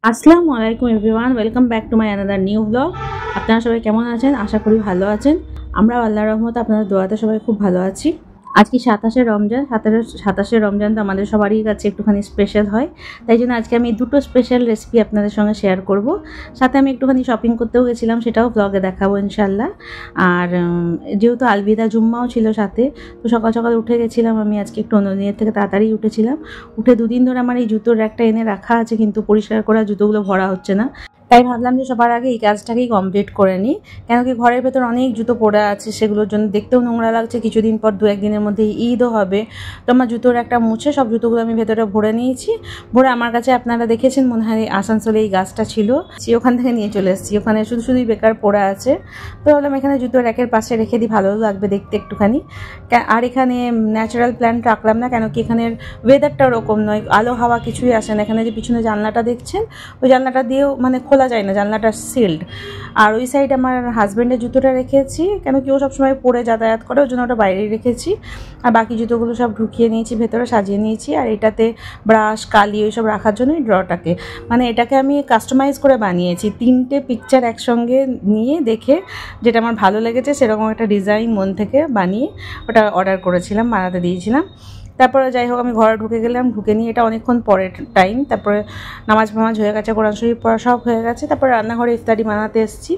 আসসালামু আলাইকুম everyone, welcome back to my another new blog. আপনারা সবাই কেমন আছেন? আশা করি ভালো আছেন। আমরা আল্লাহর রহমতে আপনাদের দোয়াতে সবাই খুব ভালো আছি। আজকে 27শে রমজান। 27শে রমজান তো আমাদের সবারই কাছে একটুখানি স্পেশাল হয়, তাই জন্য আজকে আমি দুটো স্পেশাল রেসিপি আপনাদের সঙ্গে শেয়ার করব। সাথে আমি একটুখানি শপিং করতেও গেছিলাম, সেটাও ব্লগে দেখাবো ইনশাল্লাহ। আর যেহেতু আলবিদা জুম্মাও ছিল সাথে, তো সকাল সকাল উঠে গেছিলাম। আমি আজকে একটু অন্য দিনের থেকে তাড়াতাড়ি উঠেছিলাম। উঠে দুদিন ধরে আমার এই জুতোর একটা এনে রাখা আছে, কিন্তু পরিষ্কার করা জুতোগুলো ভরা হচ্ছে না। তাই ভাবলাম যে সবার আগে এই কাজটাকেই কমপ্লিট করে নিই, কেন কি ঘরের ভেতর অনেক জুতো পড়ে আছে, সেগুলোর জন্য দেখতেও নোংরা লাগছে। কিছুদিন পর 2-1 দিনের মধ্যে ঈদও হবে, তো আমার জুতোর একটা মুছে সব জুতোগুলো আমি ভেতরে ভরে নিয়েছি। ভরে আমার কাছে আপনারা দেখেছেন মনে হয় আসানসোলে এই গাছটা ছিল, ওখান থেকে নিয়ে চলে এসেছি। ওখানে শুধুই বেকার পড়ে আছে, তো ভাবলাম এখানে জুতোর র্যাকের পাশে রেখে দিই, ভালো লাগবে দেখতে একটুখানি। আর এখানে ন্যাচারাল প্ল্যান্ট রাখলাম না, কেন কি এখানের ওয়েদারটা ওরকম নয়, আলো হাওয়া কিছুই আসে না। এখানে যে পিছনে জানলাটা দেখছেন, ওই জানলাটা দিয়েও মানে খোলা যায় না, জানলাটা সিল্ড। আর ওই সাইড আমার হাজব্যান্ডের জুতোটা রেখেছি, কেন কি ও সবসময় পরে যাতায়াত করে, ওই জন্য ওটা বাইরেই রেখেছি। আর বাকি জুতোগুলো সব ঢুকিয়ে নিয়েছি ভেতরে, সাজিয়ে নিয়েছি। আর এটাতে ব্রাশ, কালি ওইসব রাখার জন্য এই ড্রটাকে, মানে এটাকে আমি কাস্টমাইজ করে বানিয়েছি। 3টে পিকচার একসঙ্গে নিয়ে দেখে যেটা আমার ভালো লেগেছে সেরকম একটা ডিজাইন মন থেকে বানিয়ে ওটা অর্ডার করেছিলাম, বানাতে দিয়েছিলাম। তারপরে যাই হোক আমি ঘরে ঢুকে গেলাম, ঢুকে নিয়ে এটা অনেকক্ষণ পরের টাইম। তারপরে নামাজ হয়ে গেছে, কোরআন শরীফ পড়া সব হয়ে গেছে। তারপরে রান্নাঘরে ইফতারি বানাতে এসেছি।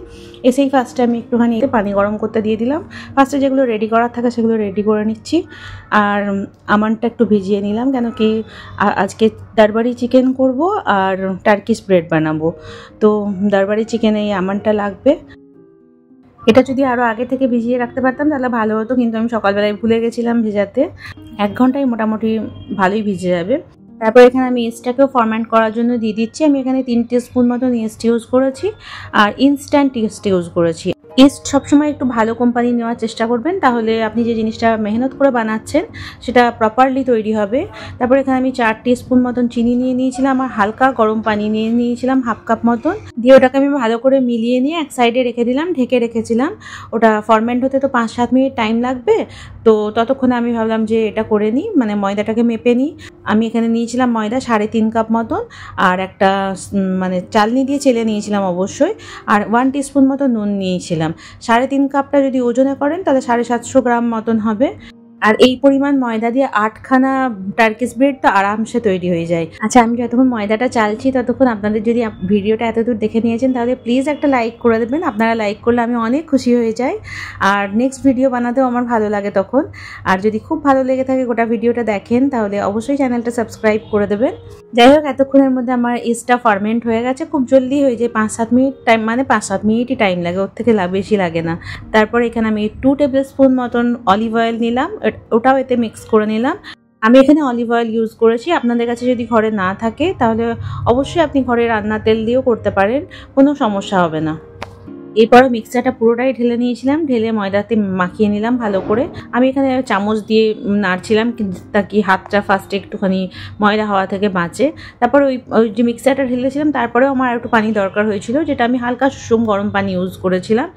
এসেই ফার্স্টে আমি একটুখানি পানি গরম করতে দিয়ে দিলাম। ফার্স্টে যেগুলো রেডি করার থাকে সেগুলো রেডি করে নিচ্ছি। আর আমন্ডটা একটু ভিজিয়ে নিলাম, কেন কি আজকে দারবারি চিকেন করব আর টার্কিশ ব্রেড বানাবো, তো দারবারি চিকেনে এই আমন্ডটা লাগবে। এটা যদি আরও আগে থেকে ভিজিয়ে রাখতে পারতাম তাহলে ভালো হতো, কিন্তু আমি সকালবেলায় ভুলে গেছিলাম ভেজাতে। 1 ঘন্টায় মোটামুটি ভালোই ভিজে যাবে। তারপর এখানে আমি ইস্টটাকেও ফরম্যান্ট করার জন্য দিয়ে দিচ্ছি। আমি এখানে 3 টিস্পুন মতন ইস্ট ইউজ করেছি, আর ইনস্ট্যান্ট ইস্ট ইউজ করেছি। ইস্ট সবসময় একটু ভালো কোম্পানি নেওয়ার চেষ্টা করবেন, তাহলে আপনি যে জিনিসটা মেহনত করে বানাচ্ছেন সেটা প্রপারলি তৈরি হবে। তারপর এখানে আমি 4 টিস্পুন মতন চিনি নিয়ে নিয়েছিলাম, আর হালকা গরম পানি নিয়ে নিয়েছিলাম 1/2 কাপ মতন। দিয়ে ওটাকে আমি ভালো করে মিলিয়ে নিয়ে এক সাইডে রেখে দিলাম, ঢেকে রেখেছিলাম। ওটা ফরমেন্ট হতে তো 5-7 মিনিট টাইম লাগবে, তো ততক্ষণে আমি ভাবলাম যে এটা করে নিই, মানে ময়দাটাকে মেপে নিই। আমি এখানে নিয়েছিলাম ময়দা 3.5 কাপ মতন, আর একটা মানে চালনি দিয়ে চেলে নিয়েছিলাম অবশ্যই, আর 1 টিস্পুন মতো নুন নিয়েছিলাম। 3.5 কাপটা যদি ওজনে করেন তাহলে 750 গ্রাম মতন হবে। আর এই পরিমাণ ময়দা দিয়ে 8খানা টার্কিশ ব্রেড তো আরামসে তৈরি হয়ে যায়। আচ্ছা, আমি যতক্ষণ ময়দাটা চালছি ততক্ষণ আপনাদের যদি ভিডিওটা এতদূর দেখে নিয়েছেন তাহলে প্লিজ একটা লাইক করে দেবেন। আপনারা লাইক করলে আমি অনেক খুশি হয়ে যাই, আর নেক্সট ভিডিও বানাতেও আমার ভালো লাগে তখন। আর যদি খুব ভালো লেগে থাকে গোটা ভিডিওটা দেখেন তাহলে অবশ্যই চ্যানেলটা সাবস্ক্রাইব করে দেবেন। যাই হোক, এতক্ষণের মধ্যে আমার ইস্টটা ফার্মেন্ট হয়ে গেছে, খুব জলদি হয়ে যায়। 5-7 মিনিট টাইম, মানে 5-7 মিনিটই টাইম লাগে, ওর থেকে বেশি লাগে না। তারপর এখানে আমি 2 টেবিল স্পুন মতন অলিভ অয়েল নিলাম, ওটাও এতে মিক্স করে নিলাম। আমি এখানে অলিভ অয়েল ইউজ করেছি, আপনাদের কাছে যদি ঘরে না থাকে তাহলে অবশ্যই আপনি ঘরে রান্না তেল দিয়েও করতে পারেন, কোনো সমস্যা হবে না। এরপরে মিক্সারটা পুরোটাই ঢেলে নিয়েছিলাম, ঢেলে ময়দাতে মাখিয়ে নিলাম ভালো করে। আমি এখানে চামচ দিয়ে নাড়ছিলাম তাকি হাতটা ফার্স্টে একটুখানি ময়দা হওয়া থেকে বাঁচে। তারপর ওই যে মিক্সারটা ঢেলেছিলাম তারপরেও আমার একটু পানি দরকার হয়েছিল, যেটা আমি হালকা সুষুম গরম পানি ইউজ করেছিলাম।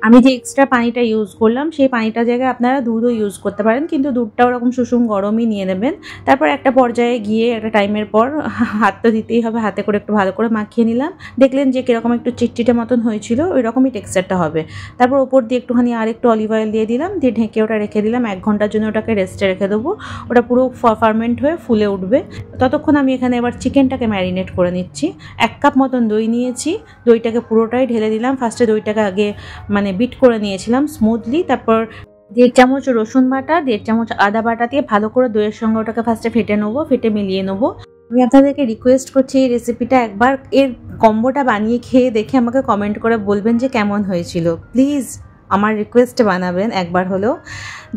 আমি যে এক্সট্রা পানিটা ইউজ করলাম সেই পানিটার জায়গায় আপনারা দুধও ইউজ করতে পারেন, কিন্তু দুধটা ওরকম সুষুম গরমই নিয়ে নেবেন। তারপর একটা পর্যায়ে গিয়ে একটা টাইমের পর হাত তো দিতেই হবে, হাতে করে একটু ভালো করে মাখিয়ে নিলাম। দেখলেন যে কীরকম একটু চিটচিটে মতন হয়েছিল, ওই রকমই টেক্সচারটা হবে। তারপর ওপর দিয়ে একটুখানি আর একটু অলিভ অয়েল দিয়ে দিলাম, দিয়ে ঢেকে ওটা রেখে দিলাম। 1 ঘন্টার জন্য ওটাকে রেস্টে রেখে দেবো, ওটা পুরো ফার্মেন্ট হয়ে ফুলে উঠবে। ততক্ষণ আমি এখানে এবার চিকেনটাকে ম্যারিনেট করে নিচ্ছি। 1 কাপ মতন দই নিয়েছি, দইটাকে পুরোটাই ঢেলে দিলাম। ফার্স্টে দইটাকে আগে মানে বিট করে নিয়েছিলাম স্মুথলি। তারপর 1.5 চামচ রসুন বাটা, 1.5 চামচ আদা বাটা দিয়ে ভালো করে দইয়ের সঙ্গে ওটাকে ফার্স্টে ফেটে নেবো, ফেটে মিলিয়ে নেবো। আমি আপনাদেরকে রিকোয়েস্ট করছি এই রেসিপিটা একবার এর কম্বোটা বানিয়ে খেয়ে দেখে আমাকে কমেন্ট করে বলবেন যে কেমন হয়েছিল। প্লিজ আমার রিকোয়েস্টে বানাবেন একবার হলেও।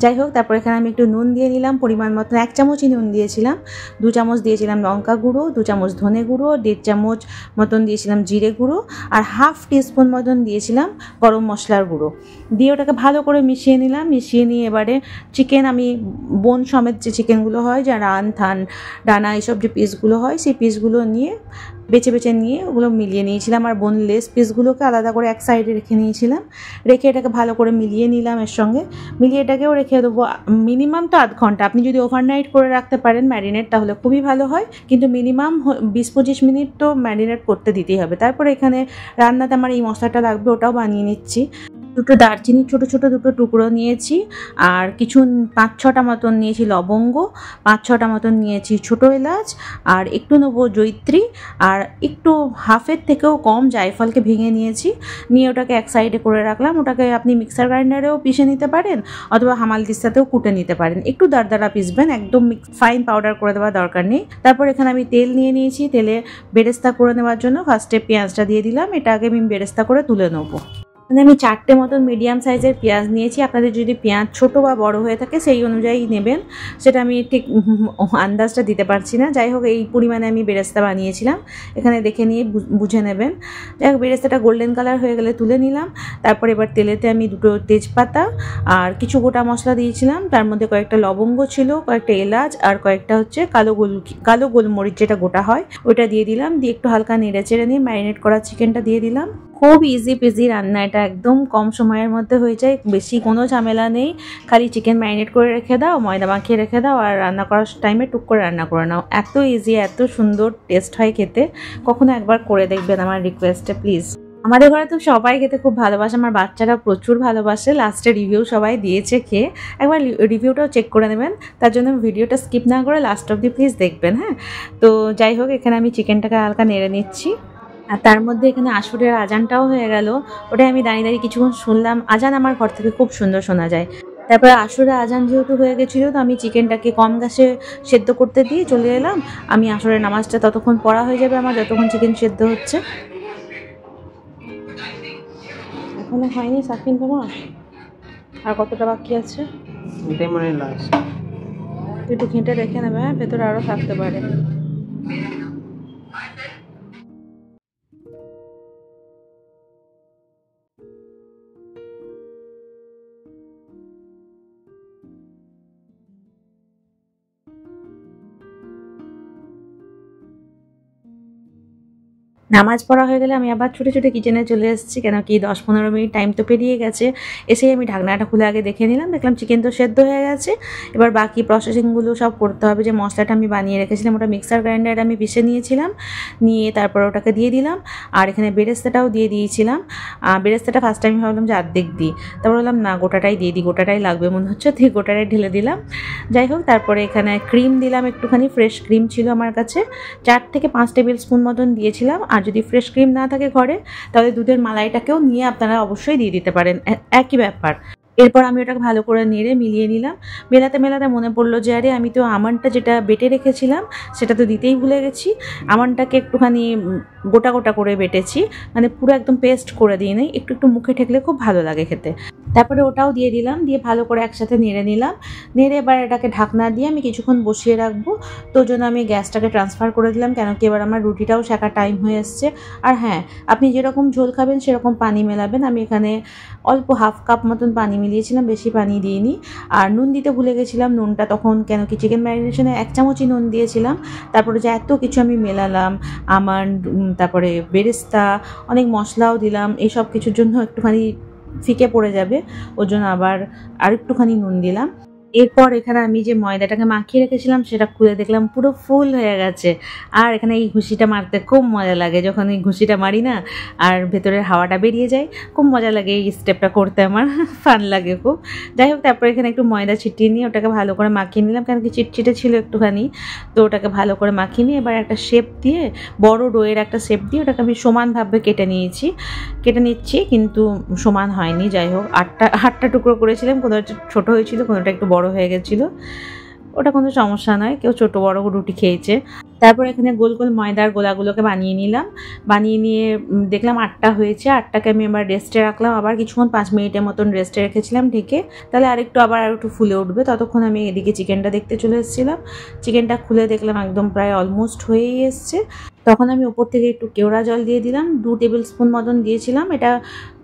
যাই হোক, তারপর এখানে আমি একটু নুন দিয়ে নিলাম পরিমাণ মতন, 1 চামচই নুন দিয়েছিলাম। 2 চামচ দিয়েছিলাম লঙ্কা গুঁড়ো, 2 চামচ ধনে গুঁড়ো, 1.5 চামচ মতন দিয়েছিলাম জিরে গুঁড়ো, আর 1/2 টিস্পুন মতন দিয়েছিলাম গরম মশলার গুঁড়ো। দিয়ে ওটাকে ভালো করে মিশিয়ে নিলাম। মিশিয়ে নিয়ে এবারে চিকেন, আমি বোন সমেত যে চিকেনগুলো হয়, যা রান থান ডানা এইসব যে পিসগুলো হয় সেই পিসগুলো নিয়ে বেছে বেছে নিয়ে ওগুলো মিলিয়ে নিয়েছিলাম, আর বোনলেস পিসগুলোকে আলাদা করে এক সাইডে রেখে নিয়েছিলাম। রেখে এটাকে ভালো করে মিলিয়ে নিলাম এর সঙ্গে। মিলিয়ে এটাকেও রেখে দেবো মিনিমাম তো 8 ঘন্টা। আপনি যদি ওভারনাইট করে রাখতে পারেন ম্যারিনেট তাহলে খুবই ভালো হয়, কিন্তু মিনিমাম 20-25 মিনিট তো ম্যারিনেট করতে দিতেই হবে। তারপরে এখানে রান্নাতে আমার এই মশলাটা লাগবে, ওটাও বানিয়ে নিচ্ছি। দুটো দারচিনি ছোট ছোট দুটো টুকরো নিয়েছি, আর কিছু 5-6টা মতন নিয়েছি লবঙ্গ, 5-6টা মতন নিয়েছি ছোটো এলাচ, আর একটু নেবো জয়িত্রী, আর একটু হাফের থেকেও কম জায়ফলকে ভেঙে নিয়েছি। নিয়ে ওটাকে এক সাইডে করে রাখলাম। ওটাকে আপনি মিক্সার গ্রাইন্ডারেও পিষে নিতে পারেন অথবা হামালদিস্তাতেও কুটে নিতে পারেন। একটু দারদারা পিসবেন, একদম ফাইন পাউডার করে দেওয়ার দরকার নেই। তারপর এখানে আমি তেল নিয়ে নিয়েছি। তেলে বেরেস্তা করে নেওয়ার জন্য ফার্স্টে পেঁয়াজটা দিয়ে দিলাম। এটা আগে আমি বেরেস্তা করে তুলে নেবো। আমি 4টে মতন মিডিয়াম সাইজের পেঁয়াজ নিয়েছি। আপনাদের যদি পেঁয়াজ ছোট বা বড় হয়ে থাকে সেই অনুযায়ী নেবেন, সেটা আমি ঠিক আন্দাজটা দিতে পারছি না। যাই হোক এই পরিমাণে আমি বেরেস্তা বানিয়েছিলাম, এখানে দেখে নিয়ে বুঝে নেবেন। যাই হোক বেরেস্তাটা গোল্ডেন কালার হয়ে গেলে তুলে নিলাম। তারপর এবার তেলেতে আমি 2টো তেজপাতা আর কিছু গোটা মশলা দিয়েছিলাম। তার মধ্যে কয়েকটা লবঙ্গ ছিল, কয়েকটা এলাচ, আর কয়েকটা হচ্ছে কালো গোলমরিচ যেটা গোটা হয় ওইটা দিয়ে দিলাম। দিয়ে একটু হালকা নেড়ে চেড়ে নিয়ে ম্যারিনেট করা চিকেনটা দিয়ে দিলাম। খুব ইজি পিজি রান্না, এটা একদম কম সময়ের মধ্যে হয়ে যায়, বেশি কোনো ঝামেলা নেই। খালি চিকেন ম্যারিনেট করে রেখে দাও, ময়দা মাখিয়ে রেখে দাও, আর রান্না করার টাইমে টুক করে রান্না করে নাও। এত ইজি, এত সুন্দর টেস্ট হয় খেতে। কখনো একবার করে দেখবেন আমার রিকোয়েস্টে প্লিজ। আমাদের ঘরে তো সবাই খেতে খুব ভালোবাসে, আমার বাচ্চারা প্রচুর ভালোবাসে। লাস্টে রিভিউ সবাই দিয়েছে খেয়ে, একবার রিভিউটাও চেক করে নেবেন। তার জন্য ভিডিওটা স্কিপ না করে লাস্ট অবধি প্লিজ দেখবেন। হ্যাঁ, তো যাই হোক এখানে আমি চিকেনটাকে হালকা নেড়ে নিচ্ছি। আর তার মধ্যে এখানে আসরের আজানটাও হয়ে গেল। ওটাই আমি দাঁড়িয়ে দাঁড়িয়ে কিছুক্ষণ শুনলাম। আজান আমার ঘর থেকে খুব সুন্দর শোনা যায়। তারপরে আসরের আজান যেহেতু হয়ে গেছিলো, তো আমি চিকেনটাকে কম গ্যাসে সেদ্ধ করতে দিয়ে চলে এলাম। আমি আসরের নামাজটা ততক্ষণ পড়া হয়ে যাবে আমার, যতক্ষণ চিকেন সেদ্ধ হচ্ছে। এখনো হয়নি সাকিন তোমার? আর কতটা বাকি আছে? এটাই মনে হয় লাস্ট। একটু ঘেঁটে রেখে নেবে, হ্যাঁ, ভেতরে আরও থাকতে পারে। নামাজ পড়া হয়ে গেলে আমি আবার ছুটে ছুটে কিচেনে চলে এসেছি, কেন কি 10-15 মিনিট টাইম তো পেরিয়ে গেছে। এসেই আমি ঢাকনাটা খুলে আগে দেখে নিলাম, দেখলাম চিকেন তো সেদ্ধ হয়ে গেছে। এবার বাকি প্রসেসিংগুলো সব করতে হবে। যে মশলাটা আমি বানিয়ে রেখেছিলাম ওটা মিক্সার গ্রাইন্ডারে আমি পিষে নিয়েছিলাম, নিয়ে তারপর ওটাকে দিয়ে দিলাম। আর এখানে বেরেস্তাটাও দিয়ে দিয়েছিলাম। বেরেস্তাটা ফার্স্ট টাইম ভাবলাম যে অর্ধেক দিই, তারপর বললাম না গোটাটাই দিয়ে দিই, গোটাটাই লাগবে মনে হচ্ছে, ঠিক গোটাটাই ঢেলে দিলাম। যাই হোক তারপরে এখানে ক্রিম দিলাম, একটুখানি ফ্রেশ ক্রিম ছিল আমার কাছে, 4 থেকে 5 টেবিল স্পুন মতন দিয়েছিলাম। আর যদি ফ্রেশ ক্রিম না থাকে ঘরে, তাহলে দুধের মালাইটাকেও নিয়ে আপনারা অবশ্যই দিয়ে দিতে পারেন, একই ব্যাপার। এরপর আমি ওটাকে ভালো করে নেড়ে মিলিয়ে নিলাম। মেলাতে মেলাতে মনে পড়লো যে আরে আমি তো আমন্ডটা যেটা বেটে রেখেছিলাম সেটা তো দিতেই ভুলে গেছি। আমন্ডটাকে একটুখানি গোটা গোটা করে বেটেছি, মানে পুরো একদম পেস্ট করে দিয়ে নেই, একটু একটু মুখে ঠেকলে খুব ভালো লাগে খেতে। তারপরে ওটাও দিয়ে দিলাম, দিয়ে ভালো করে একসাথে নেড়ে নিলাম। নেড়ে এবার এটাকে ঢাকনা দিয়ে আমি কিছুক্ষণ বসিয়ে রাখবো। তো জন্য আমি গ্যাসটাকে ট্রান্সফার করে দিলাম, কেন কি এবার আমার রুটিটাও শেখার টাইম হয়ে এসছে। আর হ্যাঁ, আপনি যেরকম ঝোল খাবেন সেরকম পানি মেলাবেন। আমি এখানে অল্প হাফ কাপ মতন পানি মিলিয়েছিলাম, বেশি পানি দিইনি। আর নুন দিতে ভুলে গেছিলাম, নুনটা তখন কেন কি চিকেন ম্যারিনেশনে 1 চামচই নুন দিয়েছিলাম। তারপরে যে এত কিছু আমি মেলালাম, আমন্ড, তারপরে বেরেস্তা, অনেক মশলাও দিলাম, এইসব কিছুর জন্য একটুখানি ফিকে পড়ে যাবে, ওর জন্য আবার আরেকটুখানি নুন দিলাম। এরপর এখানে আমি যে ময়দাটাকে মাখিয়ে রেখেছিলাম সেটা খুলে দেখলাম পুরো ফুল হয়ে গেছে। আর এখানে এই ঘুষিটা মারতে খুব মজা লাগে, যখন এই ঘুষিটা মারি না আর ভেতরের হাওয়াটা বেরিয়ে যায়, খুব মজা লাগে এই স্টেপটা করতে, আমার ফান লাগে খুব। যাই হোক তারপর এখানে একটু ময়দা ছিটিয়ে নিয়ে ওটাকে ভালো করে মাখিয়ে নিলাম, কারণ কি চিটচিটে ছিল একটুখানি। তো ওটাকে ভালো করে মাখিয়ে নিয়ে এবার একটা শেপ দিয়ে, বড় ডোয়ের একটা শেপ দিয়ে ওটাকে আমি সমানভাবে কেটে নিচ্ছি, কিন্তু সমান হয়নি। যাই হোক 8টা টুকরো করেছিলাম, কোনোটা ছোটো হয়েছিল, কোনোটা একটু বড় হয়ে গেছিলো। ওটা কোনো সমস্যা নয়, কেউ ছোটো বড় রুটি খেয়েছে। তারপর এখানে গোল গোল ময়দার গোলাগুলোকে বানিয়ে নিলাম। বানিয়ে নিয়ে দেখলাম 8টা হয়েছে। 8টাকে আমি আবার রেস্টে রাখলাম, আবার কিছুক্ষণ 5 মিনিটের মতন রেস্টে রেখেছিলাম ঢেকে, তাহলে আরেকটু ফুলে উঠবে। ততক্ষণ আমি এদিকে চিকেনটা দেখতে চলে এসেছিলাম। চিকেনটা খুলে দেখলাম একদম প্রায় অলমোস্ট হয়েই এসছে। তখন আমি উপর থেকে একটু কেওড়া জল দিয়ে দিলাম, 2 টেবিল স্পুন মতন দিয়েছিলাম। এটা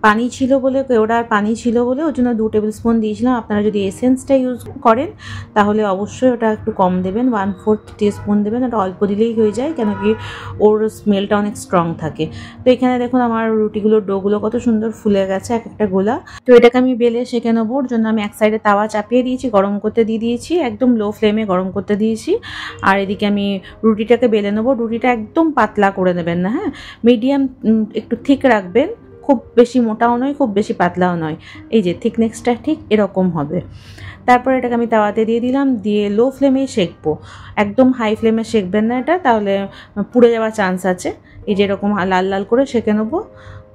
পানি ছিল বলে, কেওড়ার পানি ছিল বলে ওর জন্য 2 টেবিল স্পুন দিয়েছিলাম। আপনারা যদি এসেন্সটা ইউজ করেন তাহলে অবশ্যই ওটা একটু কম দেবেন, 1/4 টিস্পুন দেবেন। ওটা অল্প দিলেই হয়ে যায়, কেন কি ওর স্মেলটা অনেক স্ট্রং থাকে। তো এখানে দেখুন আমার রুটিগুলোর ডোগুলো কত সুন্দর ফুলে গেছে, এক একটা গোলা। তো এটাকে আমি বেলে সেঁকে নেবো। ওর জন্য আমি এক সাইডে তাওয়া চাপিয়ে দিয়েছি, গরম করতে দিয়ে দিয়েছি, একদম লো ফ্লেমে গরম করতে দিয়েছি। আর এদিকে আমি রুটিটাকে বেলে নেবো। রুটিটা একদম পাতলা করে নেবেন না, হ্যাঁ, মিডিয়াম একটু থিক রাখবেন, খুব বেশি মোটাও নয় খুব বেশি পাতলাও নয়। এই যে থিকনেসটা ঠিক এরকম হবে। তারপর এটাকে আমি তাওয়াতে দিয়ে দিলাম, দিয়ে লো ফ্লেমেই সেঁকবো, একদম হাই ফ্লেমে সেঁকবেন না, এটা তাহলে পুড়ে যাওয়ার চান্স আছে। এই যে এরকম লাল লাল করে সেঁকে নেবো,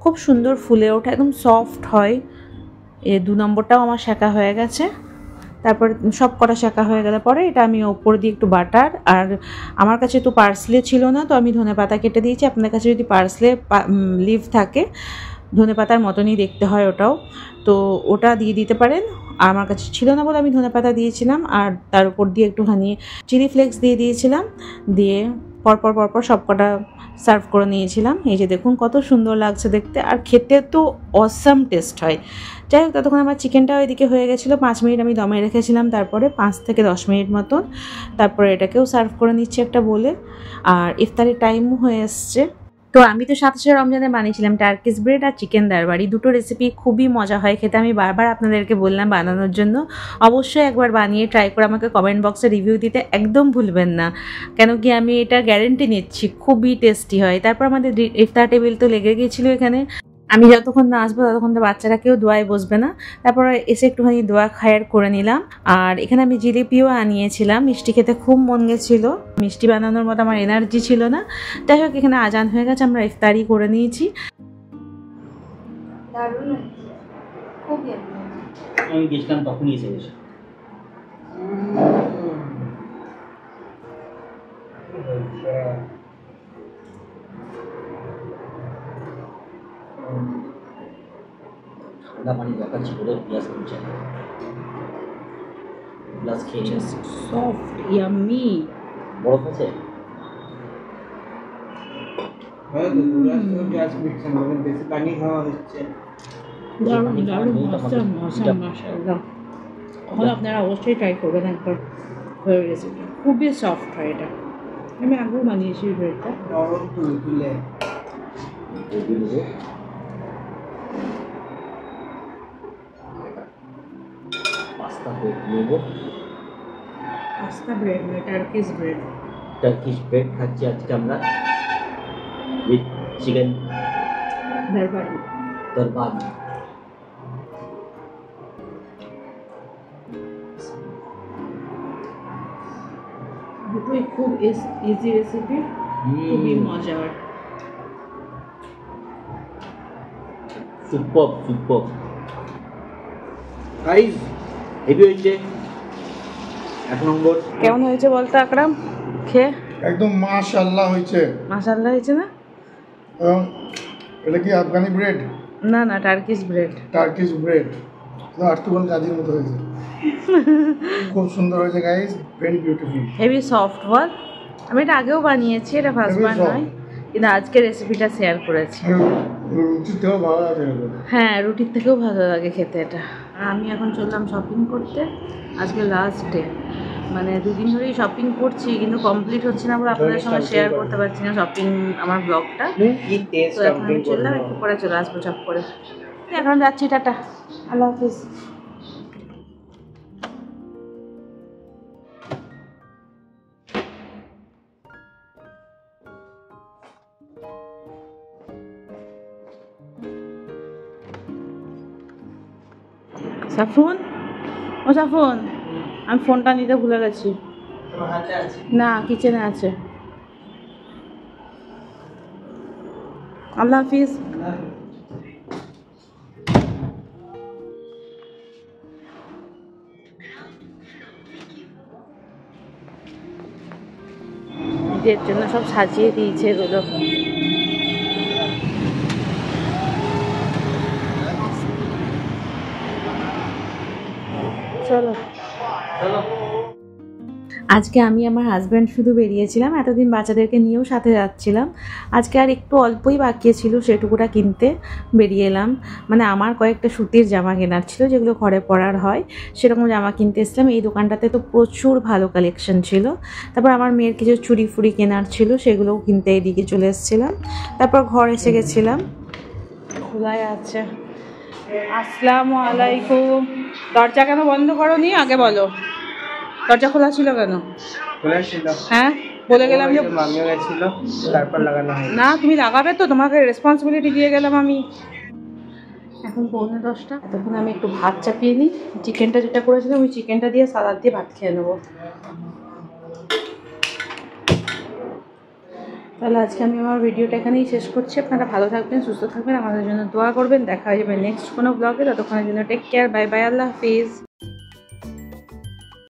খুব সুন্দর ফুলে ওঠে, একদম সফট হয়। 2 নম্বরটাও আমার সেঁকা হয়ে গেছে। তারপর সব কটা সেঁকা হয়ে গেলে পরে এটা আমি ওপর দিয়ে একটু বাটার, আর আমার কাছে তো পার্সলে ছিল না, তো আমি ধনেপাতা কেটে দিয়েছি। আপনার কাছে যদি পার্সলে লিভ থাকে, ধনেপাতার মতনই দেখতে হয় ওটাও, তো ওটা দিয়ে দিতে পারেন। আর আমার কাছে ছিল না বলে আমি ধনেপাতা দিয়েছিলাম। আর তার উপর দিয়ে একটুখানি চিলি ফ্লেক্স দিয়ে দিয়েছিলাম, দিয়ে পরপর সব কটা সার্ভ করে নিয়েছিলাম। এই যে দেখুন কত সুন্দর লাগছে দেখতে, আর খেতে তো অসাম টেস্ট হয়। যাই হোক, ততক্ষণ আমার চিকেনটাও এদিকে হয়ে গেছিলো। 5 মিনিট আমি দমে রেখেছিলাম, তারপরে 5 থেকে 10 মিনিট মতন। তারপরে এটাকেও সার্ভ করে নিচ্ছি একটা বলে। আর ইফতারের টাইমও হয়ে এসছে। তো আমি তো 27শে রমজানে বানিয়েছিলাম টার্কিশ ব্রেড আর চিকেন দারবাড়ি, দুটো রেসিপি খুবই মজা হয় খেতে। আমি বারবার আপনাদেরকে বললাম বানানোর জন্য, অবশ্যই একবার বানিয়ে ট্রাই করে আমাকে কমেন্ট বক্সে রিভিউ দিতে একদম ভুলবেন না, কেন কি আমি এটা গ্যারেন্টি নিচ্ছি খুবই টেস্টি হয়। তারপর আমাদের ইফতার টেবিল তো লেগে গিয়েছিল এখানে। আমি যতক্ষণ না আসবো ততক্ষণ তো বাচ্চারা কেউ দোয়ায় বসবে না। তারপর এসে একটুখানি দোয়া খায়ের করে নিলাম। আর এখানে আমি জিলিপিও আনিয়েছিলাম, মিষ্টি খেতে খুব মন গেছিলো, মিষ্টি বানানোর মতো আমার এনার্জি ছিল না। যাই হোক, এখানে আজান হয়ে গেছে, আমরা ইফতারি করে নিয়েছি। আমি গেছিলাম তখনই এসে গেছে। ঠান্ডা পানি দরকার ছিল রে, গ্লাস কিনছে, গ্লাস খেয়ে সফট ইয়াম্মি। বরফ আছে। পানি খাওয়া হচ্ছে। দারুণ দারুণ, মশাম মশাম মাশাআল্লাহ। তাহলে আপনারা অবশ্যই ট্রাই করবেন একবার, হয়ে রেসিপি খুবই সফট হয় এটা। আমি আগেও বানিয়েছি ব্রেডটা। নরম তুলে পাস্তা ব্রেড নেব, পাস্তা ব্রেড নয়, টার্কিশ ব্রেড। টার্কিশ ব্রেড খাচ্ছি আজকে আমরা উইথ চিকেন দারবাড়ি। দরবারি। দুটোই খুব ইজি রেসিপি, খুবই মজার। সুপার সুপার গাইস, হেভি হয়েছে। 1 নম্বর কেমন হয়েছে বলতো আকরাম খেয়ে? একদম মাশাআল্লাহ হয়েছে। মাশাআল্লাহ হয়েছে না? এবং এটা কি আফগানি ব্রেড? না না, টার্কিশ ব্রেড। টার্কিশ ব্রেড আর্তুগন কাজের মতো হয়েছে। খুব সুন্দর হয়েছে guys, very beautiful, heavy soft ball. আমি এটা আগেও বানিয়েছি, এটা ফার্স্টবার নয়, কিন্তু আজকে রেসিপিটা শেয়ার করেছি। রুটির থেকেও ভালো লাগে। হ্যাঁ, রুটির থেকেও ভালো লাগে খেতে এটা। আমি এখন চললাম শপিং করতে, আজকে লাস্ট ডে, মানে 2 দিন ধরেই শপিং করছি, কিন্তু কমপ্লিট হচ্ছে না বলে আপনাদের সঙ্গে শেয়ার করতে পারছি না শপিং আমার ব্লগটা। কি টেস্ট তো এখন আমি চললাম, একটু পরে চলে আসবো চপ করে। এখন যাচ্ছি, টাটা, আল্লাহ হাফিজ। সাফুন, ও সাফুন, আমি ফোনটা নিতে ভুলে গেছি। না, কিচেনে আছে। আল্লাহ হাফিজ। ঈদের জন্য সব সাজিয়ে দিয়েছে এগুলো। চলো, আজকে আমি আমার হাজব্যান্ড শুধু বেরিয়েছিলাম, এতদিন বাচ্চাদেরকে নিয়েও সাথে যাচ্ছিলাম। আজকে আর একটু অল্পই বাকি ছিল সেটুকুটা কিনতে বেরিয়ে এলাম। মানে আমার কয়েকটা সুতির জামা কেনার ছিল, যেগুলো ঘরে পরার হয়, সেরকম জামা কিনতে এসেছিলাম। এই দোকানটাতে তো প্রচুর ভালো কালেকশন ছিল। তারপর আমার মেয়ের কিছু চুড়ি ফুড়ি কেনার ছিল, সেগুলোও কিনতে এদিকে চলে এসেছিলাম। তারপর ঘর এসে গেছিলাম। খোলাই আছে। আসসালামু আলাইকুম। দরজা কেন বন্ধ করোনি আগে বলো? দরজা খোলা ছিল কেন? খোলা ছিল। হ্যাঁ, বলে গেলাম যে মামিও গেছিল, তারপর লাগানো হয়। না, তুমি লাগাবে তো, তোমাকে রেসপন্সিবিলিটি দিয়ে গেলাম আমি। এখন 9:45। এতক্ষণ আমি একটু ভাত চাপিয়ে নিই। চিকেনটা যেটা করেছিলাম ওই চিকেনটা দিয়ে সালাদ দিয়ে ভাত খেয়ে নেবো। তাহলে আজকে আমি আমার ভিডিওটা এখানেই শেষ করছি। আপনারা ভালো থাকবেন, সুস্থ থাকবেন, আমাদের জন্য দোয়া করবেন। দেখা হয়ে যাবে নেক্সট কোনো ব্লগে। ততক্ষণের জন্য টেক কেয়ার, বাই বাই, আল্লাহ হাফিজ।